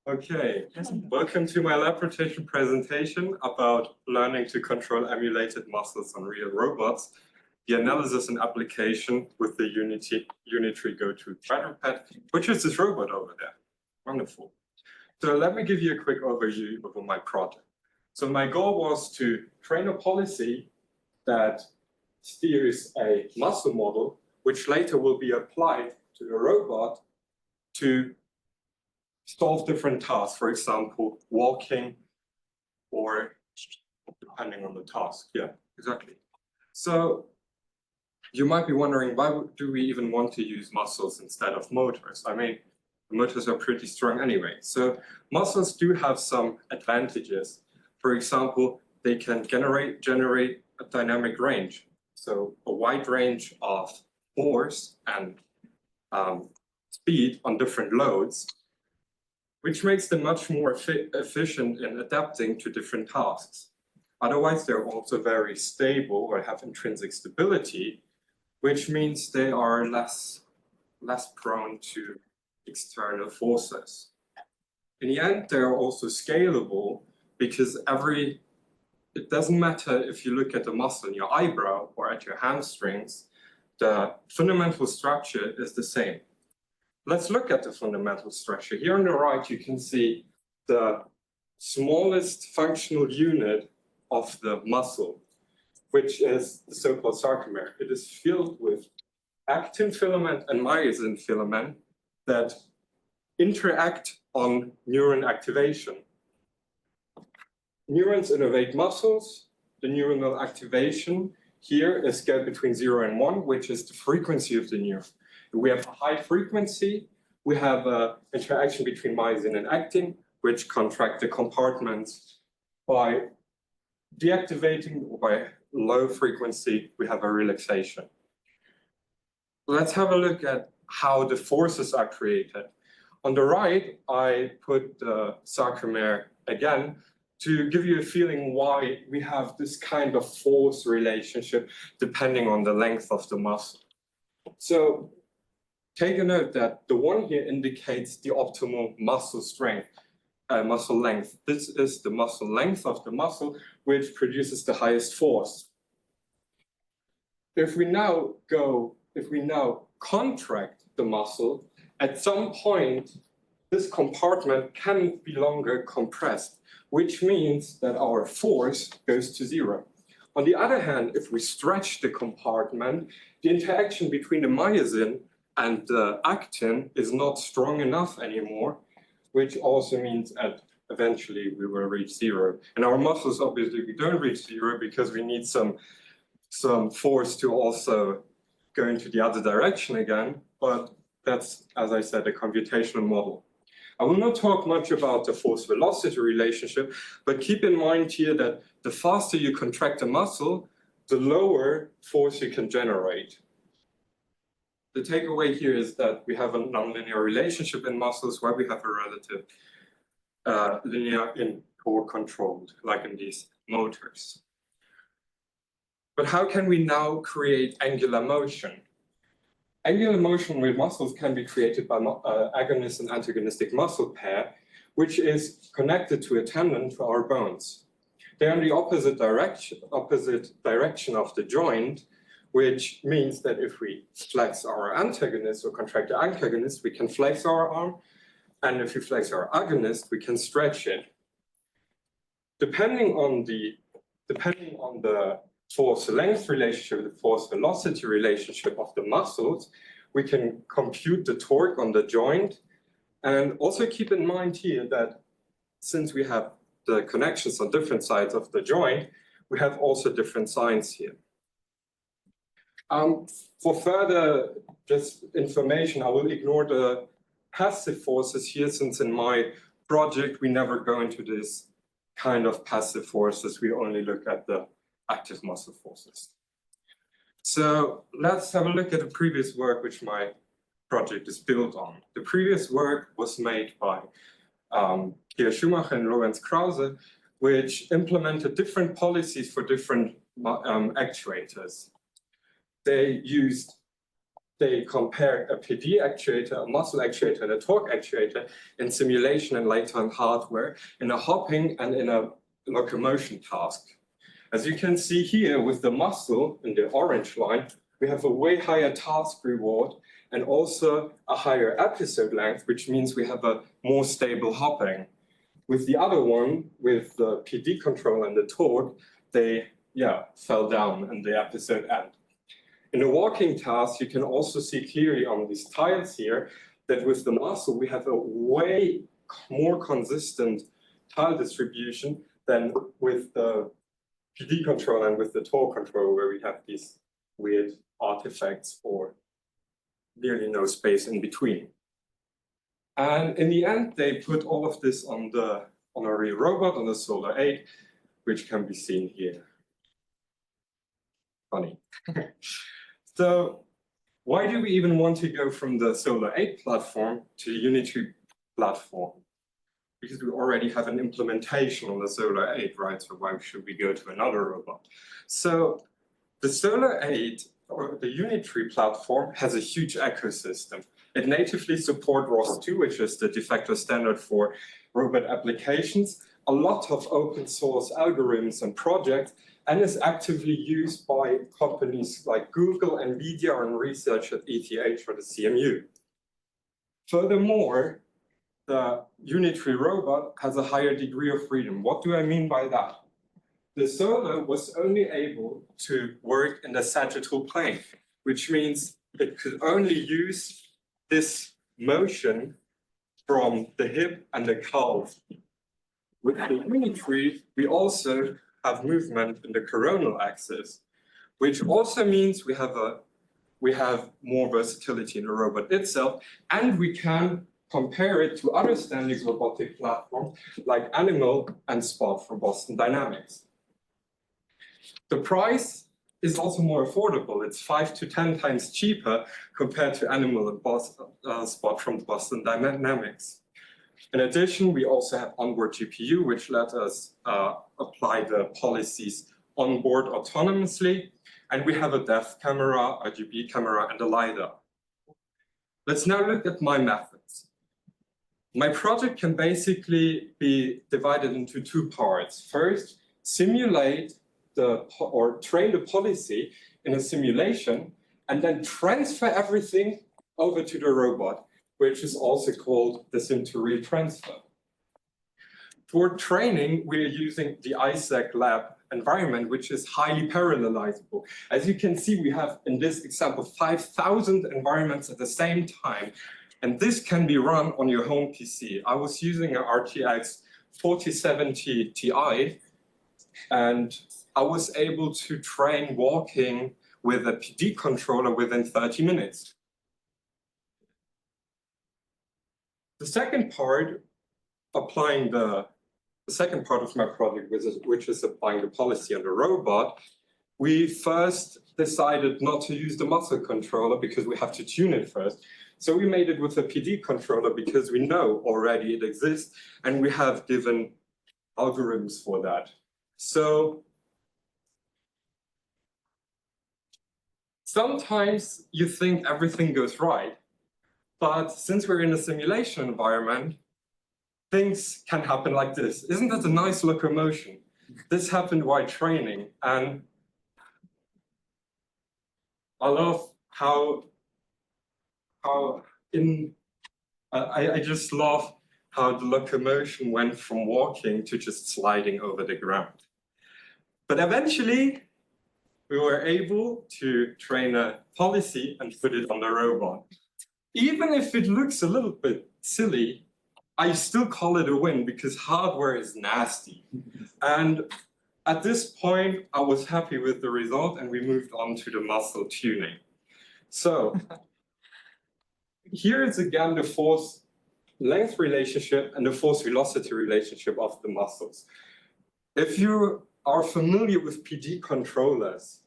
Okay, welcome to my lab rotation presentation about learning to control emulated muscles on real robots, the analysis and application with the Unitree Go2 quadruped, which is this robot over there. Wonderful. So let me give you a quick overview of my project. So my goal was to train a policy that steers a muscle model, which later will be applied to the robot to solve different tasks, for example, walking, or depending on the task. Yeah, exactly. So you might be wondering, why do we even want to use muscles instead of motors? I mean, motors are pretty strong anyway. So muscles do have some advantages. For example, they can generate a dynamic range. So a wide range of force and speed on different loads, which makes them much more efficient in adapting to different tasks. Otherwise, they're also very stable or have intrinsic stability, which means they are less prone to external forces. In the end, they're also scalable because it doesn't matter if you look at the muscle in your eyebrow or at your hamstrings, the fundamental structure is the same. Let's look at the fundamental structure. Here on the right, you can see the smallest functional unit of the muscle, which is the so-called sarcomere. It is filled with actin filament and myosin filament that interact on neuron activation. Neurons innervate muscles. The neuronal activation here is scaled between 0 and 1, which is the frequency of the neuron. We have a high frequency, we have an interaction between myosin and actin, which contract the compartments. By deactivating, or by low frequency, we have a relaxation. Let's have a look at how the forces are created. On the right, I put the sarcomere again to give you a feeling why we have this kind of force relationship depending on the length of the muscle. So take a note that the one here indicates the optimal muscle strength, muscle length. This is the muscle length of the muscle, which produces the highest force. If we now contract the muscle, at some point, this compartment can be longer compressed, which means that our force goes to 0. On the other hand, if we stretch the compartment, the interaction between the myosin and the actin is not strong enough anymore, which also means that eventually we will reach 0. And our muscles, obviously, we don't reach 0 because we need some force to also go into the other direction again. But that's, as I said, a computational model. I will not talk much about the force-velocity relationship, but keep in mind here that the faster you contract a muscle, the lower force you can generate. The takeaway here is that we have a nonlinear relationship in muscles where we have a relative linear in or controlled, like in these motors. But how can we now create angular motion? Angular motion with muscles can be created by agonist and antagonistic muscle pair, which is connected to a tendon to our bones. They're in the opposite direction of the joint, which means that if we flex our antagonist or contract the antagonist, we can flex our arm, and if we flex our agonist, we can stretch it. Depending on the force-length relationship, the force-velocity relationship of the muscles, we can compute the torque on the joint. And also keep in mind here that since we have the connections on different sides of the joint, we have also different signs here. For further just information, I will ignore the passive forces here, since in my project, we never go into this kind of passive forces. We only look at the active muscle forces. So let's have a look at the previous work which my project is built on. The previous work was made by Pierre Schumacher and Lorenz Krause, which implemented different policies for different actuators. They used they compared a PD actuator, a muscle actuator, and a torque actuator in simulation and later on hardware in a hopping and in a locomotion task. As you can see here with the muscle in the orange line, we have a way higher task reward and also a higher episode length, which means we have a more stable hopping. With the other one, with the PD control and the torque, they fell down in the episode end. In a walking task, you can also see clearly on these tiles here that with the muscle, we have a way more consistent tile distribution than with the PD control and with the torque control, where we have these weird artifacts or nearly no space in between. And in the end, they put all of this on a real robot, on the Solar 8, which can be seen here. Funny. So why do we even want to go from the Solar 8 platform to the Unitree platform? Because we already have an implementation on the Solar 8, right? So why should we go to another robot? So the Solar 8 or the Unitree platform has a huge ecosystem. It natively supports ROS2, which is the de facto standard for robot applications, a lot of open source algorithms and projects, and is actively used by companies like Google, NVIDIA, and research at ETH or the CMU. Furthermore, the Unitree robot has a higher degree of freedom. What do I mean by that? The Solar was only able to work in the sagittal plane, which means it could only use this motion from the hip and the calf. With the Unitree, we also have movement in the coronal axis, which also means we have more versatility in the robot itself, and we can compare it to other standing robotic platforms like Animal and Spot from Boston Dynamics. The price is also more affordable. It's 5 to 10 times cheaper compared to Animal and Spot from Boston Dynamics. In addition, we also have onboard GPU, which let us apply the policies onboard autonomously. And we have a depth camera, a RGB camera, and a LiDAR. Let's now look at my methods. My project can basically be divided into two parts. First, simulate or train the policy in a simulation, and then transfer everything over to the robot, which is also called the sim-to-real transfer. For training, we're using the ISAC lab environment, which is highly parallelizable. As you can see, we have, in this example, 5,000 environments at the same time, and this can be run on your home PC. I was using an RTX 4070 Ti, and I was able to train walking with a PD controller within 30 minutes. The second part, applying the second part of my project, which is applying the policy on the robot, we first decided not to use the muscle controller because we have to tune it first. So we made it with a PD controller because we know already it exists and we have given algorithms for that. So sometimes you think everything goes right, but since we're in a simulation environment, things can happen like this. Isn't that a nice locomotion? This happened while training, and I love I just love how the locomotion went from walking to just sliding over the ground. But eventually, we were able to train a policy and put it on the robot. Even if it looks a little bit silly, I still call it a win because hardware is nasty. And at this point, I was happy with the result and we moved on to the muscle tuning. So here is again the force length relationship and the force velocity relationship of the muscles. If you are familiar with PD controllers,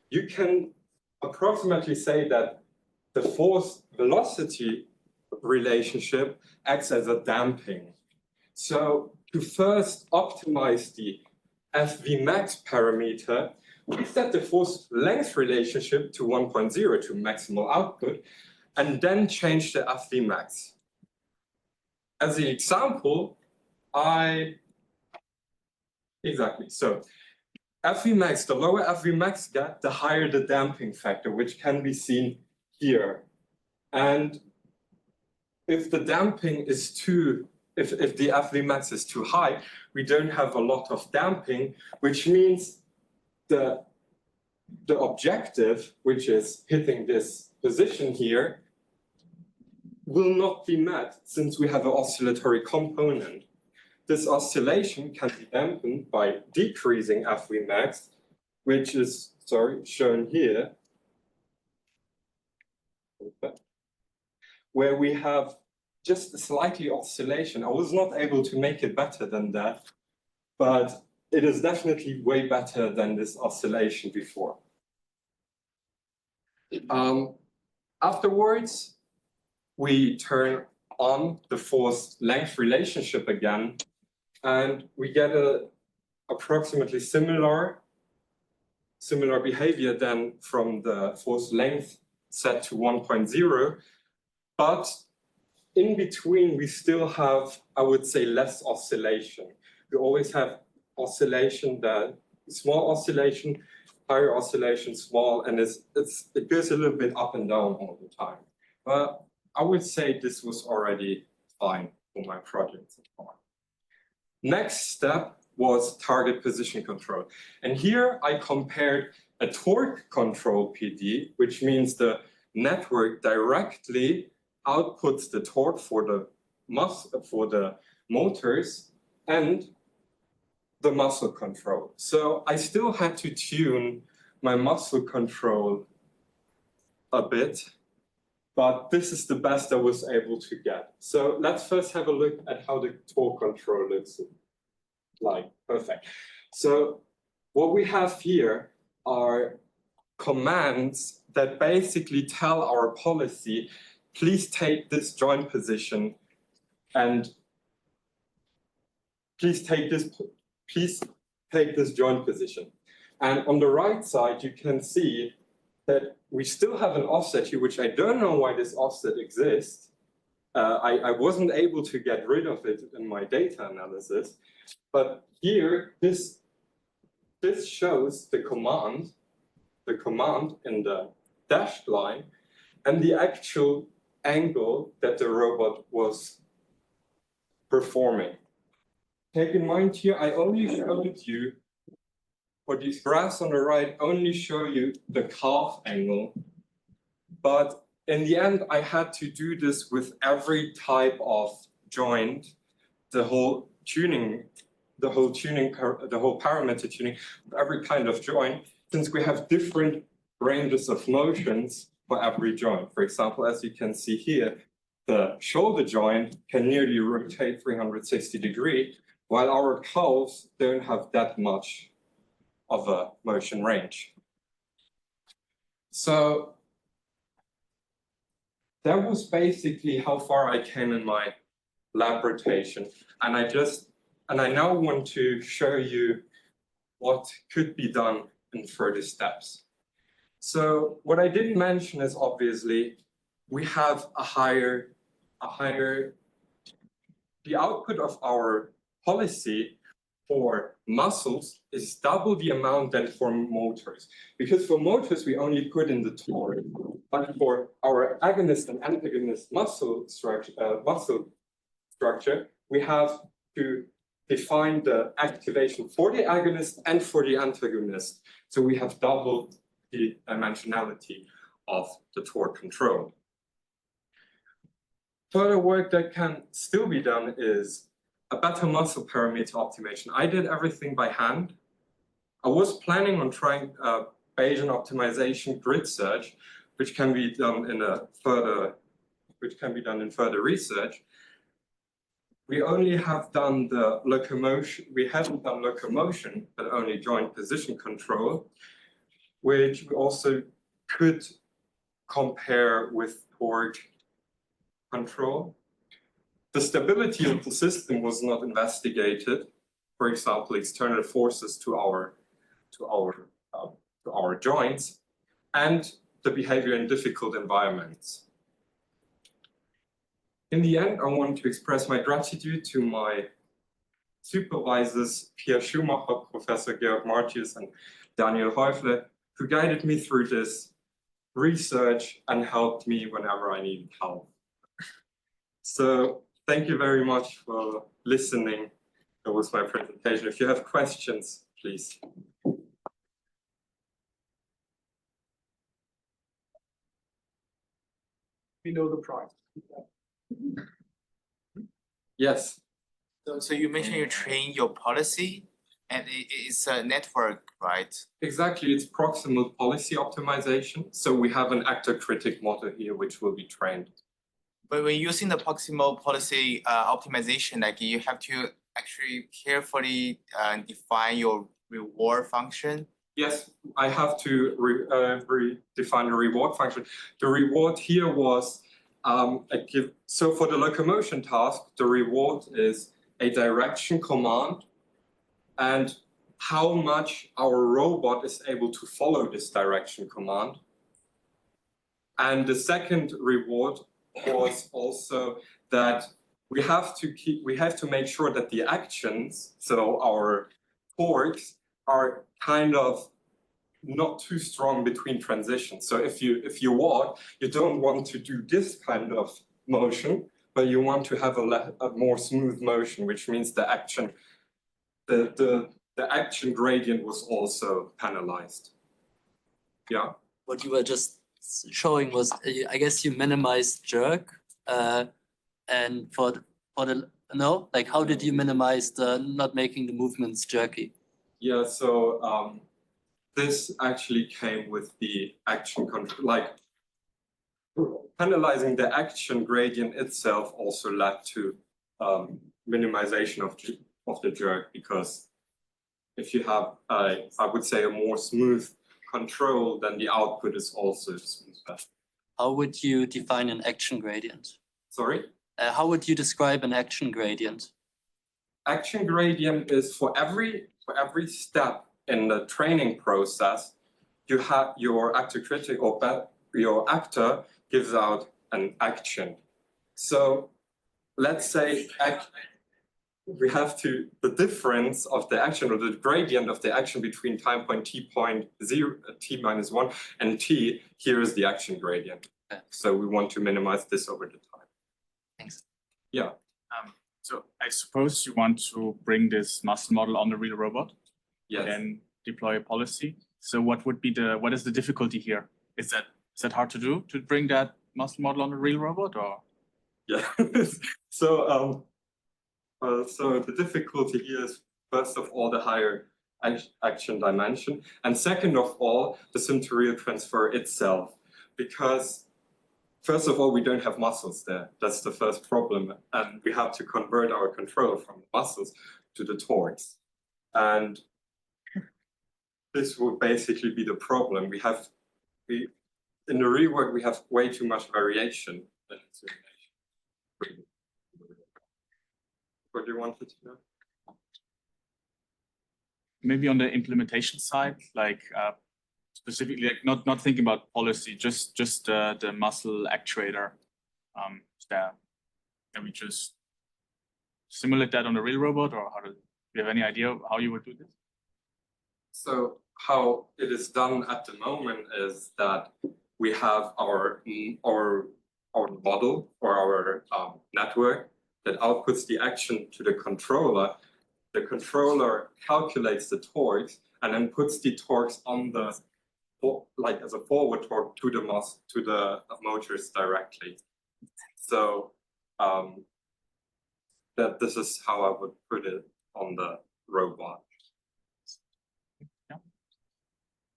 you can approximately say that the force velocity relationship acts as a damping. So to first optimize the FV max parameter, we set the force length relationship to 1.0 to maximal output, and then change the FV max. As the example, exactly, so FV max, the lower FV max get, the higher the damping factor, which can be seen here. And if the damping is if the FV max is too high, we don't have a lot of damping, which means the objective, which is hitting this position here, will not be met since we have an oscillatory component. This oscillation can be dampened by decreasing FV max, which is, shown here, where we have just a slightly oscillation. I was not able to make it better than that, but it is definitely way better than this oscillation before. Afterwards, we turn on the force length relationship again, and we get a approximately similar behavior than from the force length set to 1.0, but in between we still have, I would say, less oscillation. We always have oscillation, that small oscillation, higher oscillation, small, and it goes a little bit up and down all the time. But I would say this was already fine for my project so far. Next step was target position control. And here I compared a torque control PD, which means the network directly outputs the torque for the motors and the muscle control. So I still had to tune my muscle control a bit, but this is the best I was able to get. So let's first have a look at how the torque control looks like. Perfect. So what we have here are commands that basically tell our policy, please take this joint position and please take this joint position. And on the right side, you can see that we still have an offset here, which I don't know why this offset exists. I wasn't able to get rid of it in my data analysis, but here, this shows the command in the dashed line and the actual angle that the robot was performing. Take in mind here, I only showed you, or these graphs on the right only show you the calf angle, but in the end, I had to do this with every type of joint, the whole parameter tuning, every kind of joint, since we have different ranges of motions for every joint. For example, as you can see here, the shoulder joint can nearly rotate 360 degrees, while our calves don't have that much of a motion range. So that was basically how far I came in my lab rotation. And I now want to show you what could be done in further steps. So what I didn't mention is obviously we have the output of our policy for muscles is double the amount than for motors. Because for motors, we only put in the torque, but for our agonist and antagonist muscle structure, we have to define the activation for the agonist and for the antagonist. So we have doubled the dimensionality of the torque control. Further work that can still be done is a better muscle parameter optimization. I did everything by hand. I was planning on trying Bayesian optimization grid search, which can be done in further research. We only have done the locomotion. We haven't done locomotion, but only joint position control, which we also could compare with torque control. The stability of the system was not investigated. For example, external forces to our to our joints, and the behavior in difficult environments. In the end, I want to express my gratitude to my supervisors, Pierre Schumacher, Professor Georg Martius, and Daniel Häufle, who guided me through this research and helped me whenever I needed help. So thank you very much for listening. That was my presentation. If you have questions, please. We know the price. Yes. So you mentioned you train your policy, and it's a network, right? Exactly, it's proximal policy optimization. So we have an actor-critic model here, which will be trained. But when using the proximal policy optimization, like you have to actually carefully define your reward function. Yes, I have to redefine the reward function. The reward here was, so for the locomotion task, the reward is a direction command and how much our robot is able to follow this direction command. And the second reward was also that we have to make sure that the actions, so our torques, are kind of not too strong between transitions. So if you walk, you don't want to do this kind of motion, but you want to have a more smooth motion, which means the action gradient was also penalized. Yeah. What you were just showing was, I guess you minimized jerk, and for the no, like how did you minimize the not making the movements jerky? Yeah, so this actually came with the action control, like penalizing the action gradient itself also led to minimization of the jerk, because if you have, I would say, a more smooth control, then the output is also smoother. How would you define an action gradient? Sorry? How would you describe an action gradient? Action gradient is for every step in the training process, you have your actor critic or your actor gives out an action. So let's say we have the difference of the action or the gradient of the action between time point t-1 and t, here is the action gradient. Okay. So we want to minimize this over the time. Thanks. Yeah. So I suppose you want to bring this muscle model on the real robot, Yes. then deploy a policy. So what is the difficulty here? Is that hard to do, to bring that muscle model on the real robot, or? Yeah. So the difficulty here is, first of all, the higher action dimension, and second of all, the sim-to-real transfer itself, because first of all, we don't have muscles there. That's the first problem, and we have to convert our control from muscles to the torques, and this would basically be the problem. In the rework, we have way too much variation. What do you want to know? Maybe on the implementation side, like specifically, like not thinking about policy, just the muscle actuator. Can we just simulate that on the real robot, or do you have any idea of how you would do this? So how it is done at the moment is that we have our model or our network that outputs the action to the controller. The controller calculates the torques and then puts the torques on the, like as a forward torque to the motors directly. So that this is how I would put it on the robot. Yeah.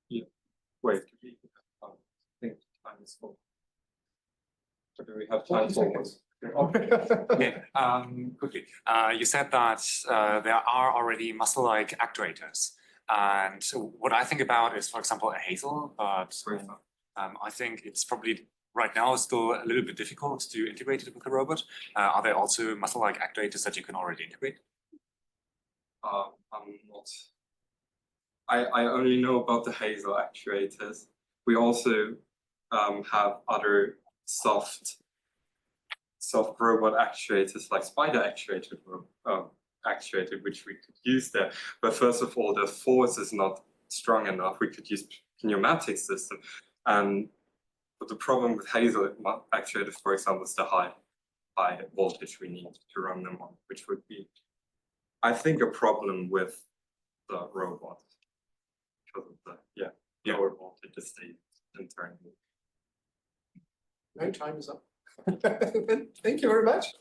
Yeah. Wait. I think time is full. So do we have time for one? Okay, quickly. You said that there are already muscle-like actuators. And so what I think about is, for example, a Hazel, but I think it's probably right now still a little bit difficult to integrate it with the robot. Are there also muscle-like actuators that you can already integrate? I only know about the Hazel actuators. We also have other soft robot actuators like spider actuated which we could use there. But first of all, the force is not strong enough. We could use pneumatic system. But the problem with Hazel actuators, for example, is the high voltage we need to run them on, which would be, I think, a problem with the robot because of the lower voltage state internally. My time is up. Thank you very much.